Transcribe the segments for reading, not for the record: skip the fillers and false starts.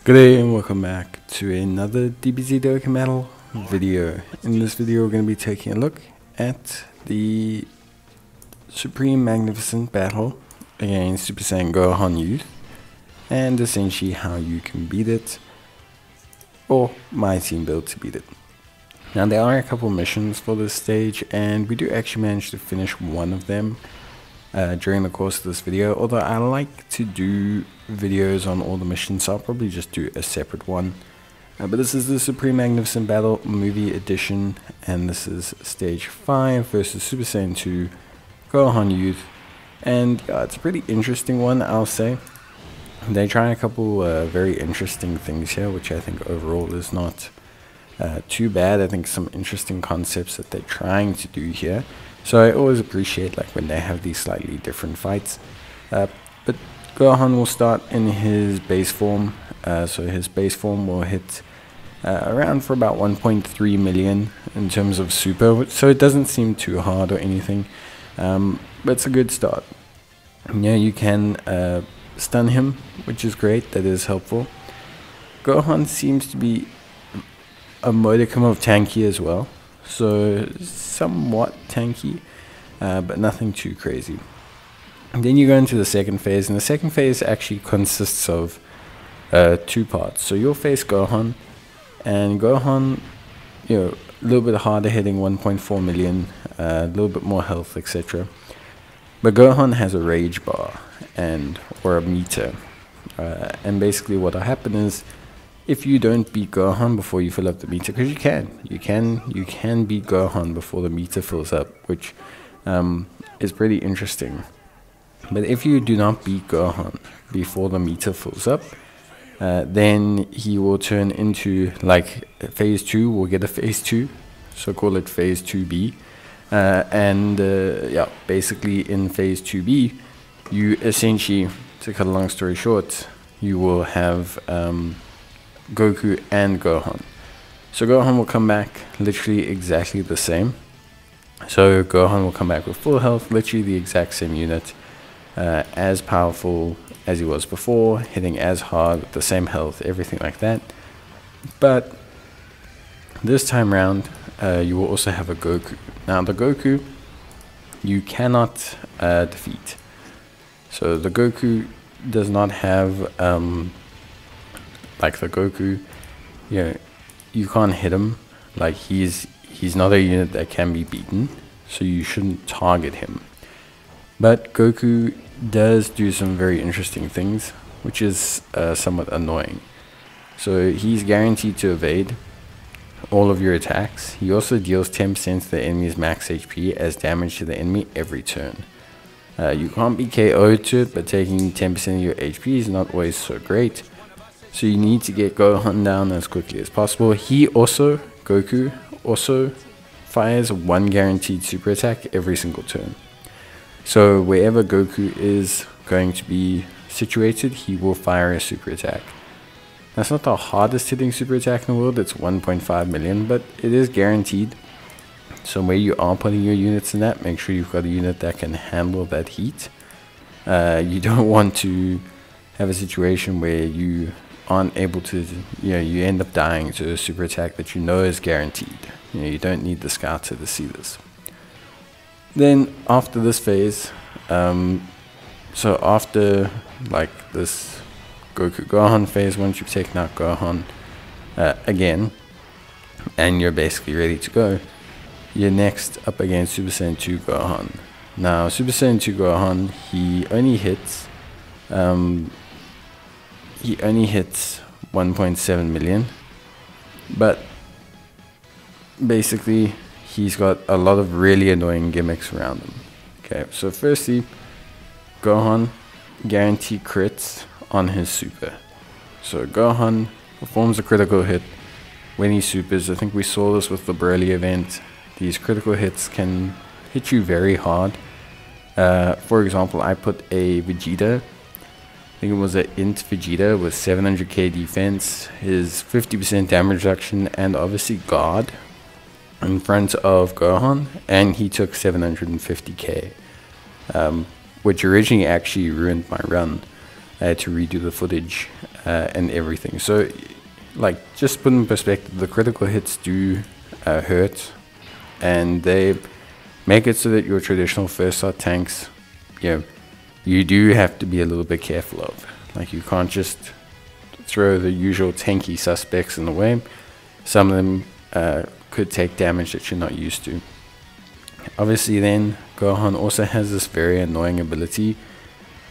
Good day and welcome back to another DBZ Dokkan Battle video. In this video we're going to be taking a look at the Supreme Magnificent Battle against Super Saiyan Gohan Youth and essentially how you can beat it, or my team build to beat it. Now there are a couple missions for this stage and we do actually manage to finish one of them during the course of this video, although I like to do videos on all the missions, so I'll probably just do a separate one. But this is the Supreme Magnificent Battle Movie Edition, and this is Stage 5 versus Super Saiyan 2 Gohan Youth, and it's a pretty interesting one, I'll say. They try a couple very interesting things here, which I think overall is not too bad. I think some interesting concepts that they're trying to do here. So I always appreciate when they have these slightly different fights. But Gohan will start in his base form. So his base form will hit around for about 1.3 million in terms of super. So it doesn't seem too hard or anything. But it's a good start. Yeah, you can stun him, which is great. That is helpful. Gohan seems to be a modicum of tanky as well. So somewhat tanky, but nothing too crazy. And then you go into the second phase, and the second phase actually consists of two parts. So you'll face Gohan, and Gohan, a little bit harder hitting, 1.4 million, a little bit more health, etc. But Gohan has a rage bar or a meter, and basically what will happen is, if you don't beat Gohan before you fill up the meter, because you can beat Gohan before the meter fills up, which is pretty interesting. But if you do not beat Gohan before the meter fills up, then he will turn into phase 2. We'll get a phase 2, so call it phase 2B. Yeah, basically in phase 2B, you essentially, to cut a long story short, you will have Goku and Gohan. So Gohan will come back literally exactly the same. So Gohan will come back with full health, literally the exact same unit, as powerful as he was before, hitting as hard, with the same health, everything like that. But this time round, you will also have a Goku. Now the Goku, you cannot defeat. So the Goku does not have the Goku, you can't hit him. He's not a unit that can be beaten, so you shouldn't target him. But Goku does do some very interesting things, which is somewhat annoying. So he's guaranteed to evade all of your attacks. He also deals 10% to the enemy's max HP as damage to the enemy every turn. You can't be KO'd to it, but taking 10% of your HP is not always so great. So you need to get Gohan down as quickly as possible. Goku also fires one guaranteed super attack every single turn. So wherever Goku is going to be situated, he will fire a super attack. That's not the hardest hitting super attack in the world, it's 1.5 million, but it is guaranteed. So where you are putting your units in that, make sure you've got a unit that can handle that heat. You don't want to have a situation where you aren't able to, you end up dying to a super attack that is guaranteed. You don't need the scouter to see this. Then after this phase, so after this Goku Gohan phase, once you've taken out Gohan again, and you're basically ready to go, you're next up against Super Saiyan 2 Gohan. Now Super Saiyan 2 Gohan, he only hits 1.7 million, but basically he's got a lot of really annoying gimmicks around him. Okay, so firstly, Gohan guaranteed crits on his super. So Gohan performs a critical hit when he supers. I think we saw this with the Broly event. These critical hits can hit you very hard. For example, I put a Vegeta, I think it was an Int Vegeta with 700k defense, his 50% damage reduction, and obviously God in front of Gohan, and he took 750k, which originally actually ruined my run. I had to redo the footage and everything. So, like, just put in perspective, the critical hits do hurt, and they make it so that your traditional first slot tanks, you do have to be a little bit careful of. Like, you can't just throw the usual tanky suspects in the way. Some of them could take damage that you're not used to. Obviously then, Gohan also has this very annoying ability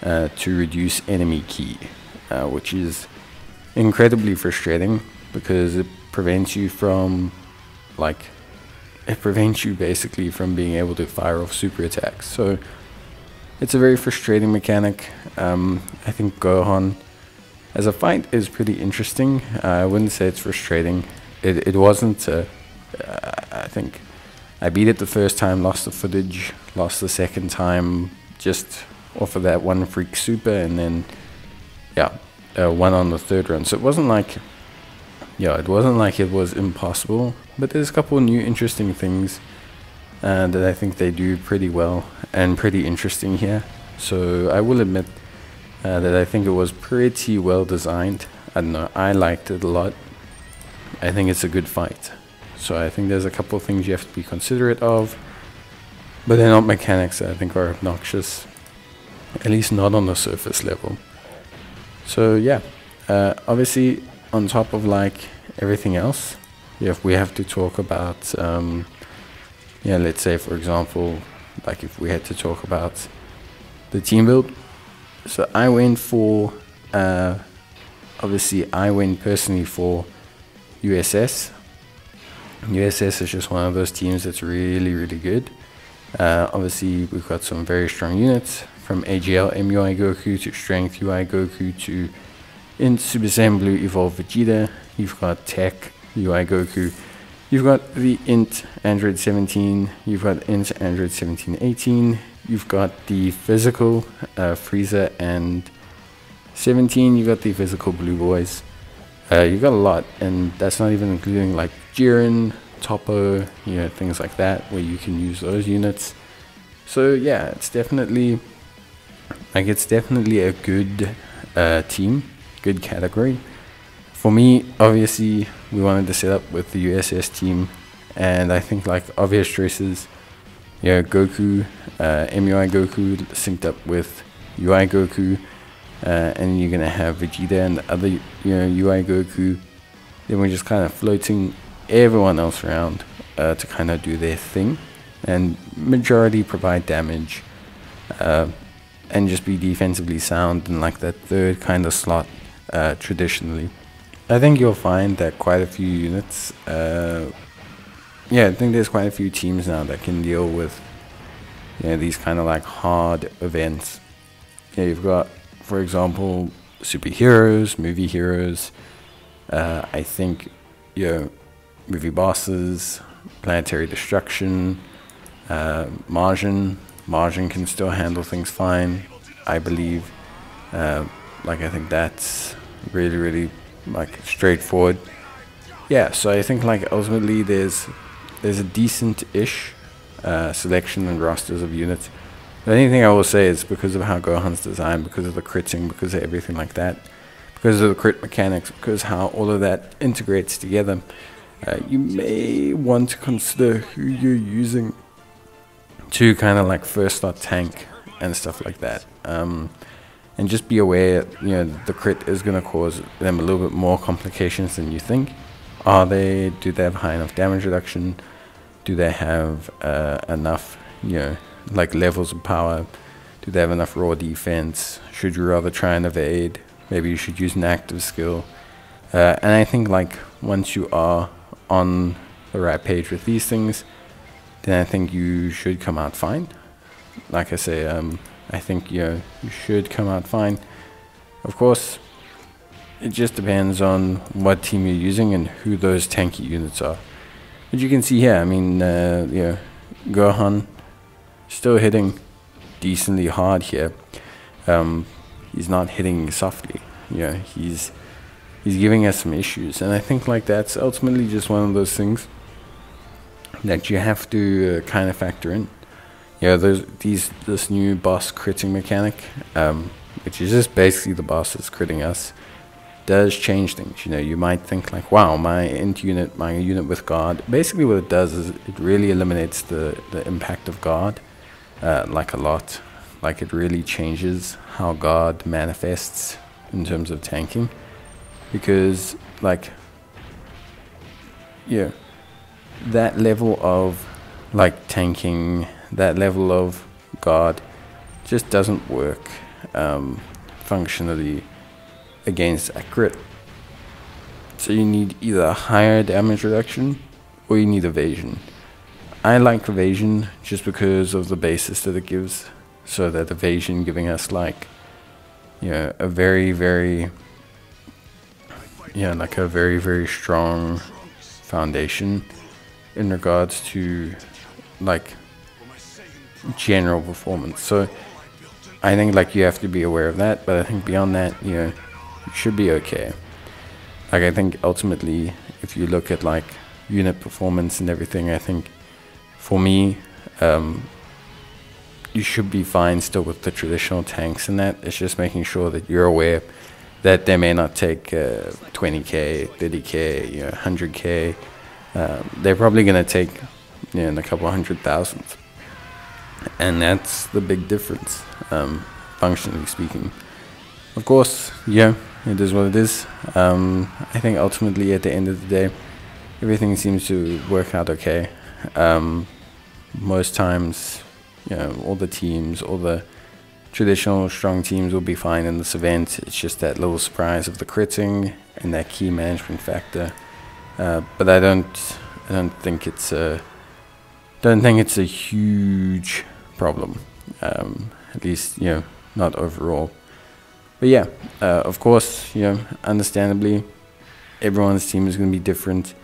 to reduce enemy ki, which is incredibly frustrating because it prevents you from, basically from being able to fire off super attacks. So it's a very frustrating mechanic. I think Gohan as a fight is pretty interesting. I wouldn't say it's frustrating. It wasn't. I think I beat it the first time, lost the footage, lost the second time just off of that one freak super, and then won on the third run. So it wasn't like it was impossible, but there's a couple of new interesting things that I think they do pretty well and pretty interesting here. So I will admit that I think it was pretty well designed. I don't know, I liked it a lot. I think it's a good fight. So I think there's a couple of things you have to be considerate of, but they're not mechanics that I think are obnoxious, at least not on the surface level. So yeah, obviously on top of like everything else, if we have to talk about, let's say for example, like if we had to talk about the team build. So I went for, obviously I went personally for USS. USS is just one of those teams that's really, really good. Obviously we've got some very strong units, from AGL MUI Goku to Strength UI Goku to in Super Saiyan Blue Evolved Vegeta. You've got Tech UI Goku. You've got the Int Android 17. You've got Int Android 1718. You've got the physical Frieza and 17. You've got the physical Blue Boys. You've got a lot, and that's not even including like Jiren, Toppo, things like that, where you can use those units. So yeah, it's definitely a good team, good category. For me, obviously, we wanted to set up with the USS team, and I think like obvious choices, Goku, MUI Goku synced up with UI Goku, and you're gonna have Vegeta and the other UI Goku. Then we're just kind of floating everyone else around to kind of do their thing, and majority provide damage, and just be defensively sound in like that third kind of slot traditionally. I think you'll find that quite a few units, I think there's quite a few teams now that can deal with these kind of like hard events. You've got, for example, superheroes, movie heroes, I think movie bosses, planetary destruction, Margin can still handle things fine, I believe. I think that's really, really like straightforward. So I think like ultimately there's a decent-ish selection and rosters of units. The only thing I will say is because of how Gohan's designed, because of the critting, because of everything like that, because of the crit mechanics, because how all of that integrates together, you may want to consider who you're using to kind of like first slot tank and stuff like that. And just be aware, the crit is going to cause them a little bit more complications than you think. Do they have high enough damage reduction? Do they have enough, like levels of power? Do they have enough raw defense? Should you rather try and evade? Maybe you should use an active skill. And I think like once you are on the right page with these things, then I think you should come out fine. Like I say, I think you should come out fine. Of course, it just depends on what team you're using and who those tanky units are. But you can see here, I mean, Gohan still hitting decently hard here. He's not hitting softly. He's giving us some issues, and I think like that's ultimately just one of those things that you have to kind of factor in. This new boss critting mechanic, which is just basically the boss is critting us, does change things. You know, you might think like, wow, my unit with guard. Basically what it does is it really eliminates the impact of guard, like a lot. Like it really changes how guard manifests in terms of tanking, because like, yeah, that level of like tanking, that level of guard just doesn't work functionally against a crit. So you need either a higher damage reduction or you need evasion. I like evasion just because of the basis that it gives. So that evasion giving us like, you know, a very, very, yeah, like a very, very strong foundation in regards to like general performance. So I think like you have to be aware of that, but I think beyond that, you know, you should be okay. Like I think ultimately, if you look at like unit performance and everything, I think for me, you should be fine still with the traditional tanks and that. It's just making sure that you're aware that they may not take 20k, 30k, you know, 100k. They're probably going to take, you know, a couple 100,000. And that's the big difference, functionally speaking. Of course, yeah, it is what it is. I think ultimately at the end of the day, everything seems to work out okay. Most times, you know, all the teams, all the traditional strong teams will be fine in this event. It's just that little surprise of the critting and that key management factor. But I don't think it's a huge problem. At least, you know, not overall. But yeah, of course, you know, understandably, everyone's team is going to be different.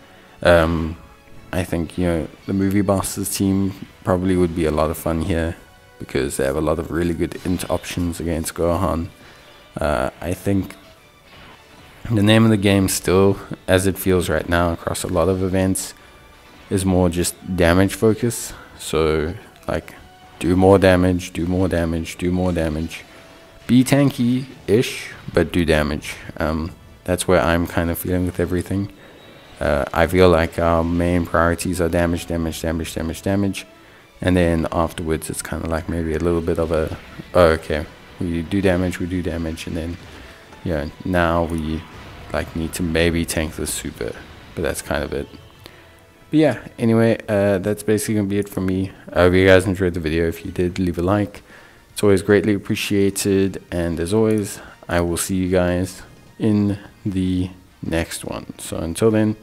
I think, you know, the movie bosses team probably would be a lot of fun here because they have a lot of really good int options against Gohan. I think the name of the game still, as it feels right now across a lot of events, is more just damage focus. So like do more damage, do more damage, do more damage. Be tanky-ish, but do damage. That's where I'm kind of feeling with everything. I feel like our main priorities are damage, damage, damage, damage, damage. And then afterwards, it's kind of like maybe a little bit of a, oh, okay, we do damage. And then, yeah, now we like need to maybe tank the super. But that's kind of it. But yeah, anyway, that's basically going to be it from me. I hope you guys enjoyed the video. If you did, leave a like. It's always greatly appreciated. And as always, I will see you guys in the next one. So until then,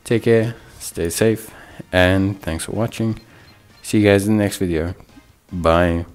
take care, stay safe, and thanks for watching. See you guys in the next video. Bye.